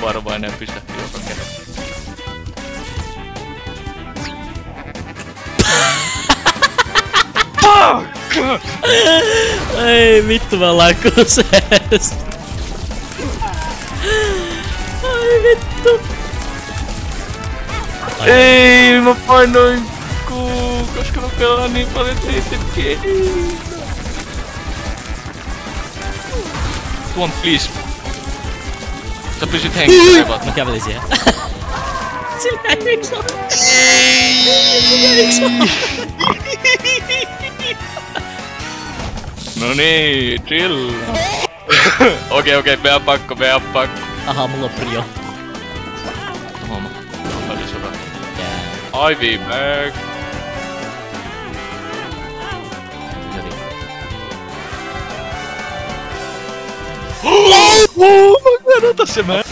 varovainen ja pysähtyy joka kerran. Fuck! Ei vittu, mä ollaan kusees. Ai vittu. Ei, mä painoin koska mä pelaan niin paljon TTP. Tuon please. Sä pysyt hengissä, Evat. Mä kävelin siihen. Sillä ei yks oo. No niin, chill. Okei, meidän pakko. Aha, mulla on prio. Homma. Välisura. Ivy back. Mä kadota se mä.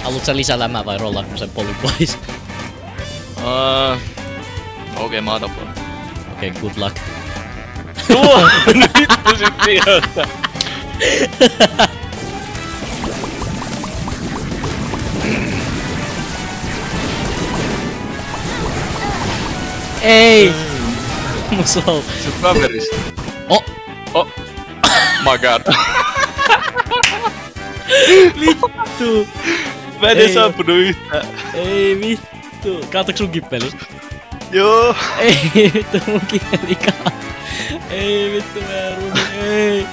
Haluut sä lisää lämmää vai rollaatko sen polyn pois? Okei, mä otan pois. Okei, good luck. Tuo! Vittu sit tiedätä! Ei! Mun soul. Se kaveris. Oh! My god. Vittu! Mä en edes ampunut yhtään. Ei vittu! Kaatoks sun kippeli? Joo. Ei vittu, mun kippeli kaat. Ei vittu, mä rumi, ei!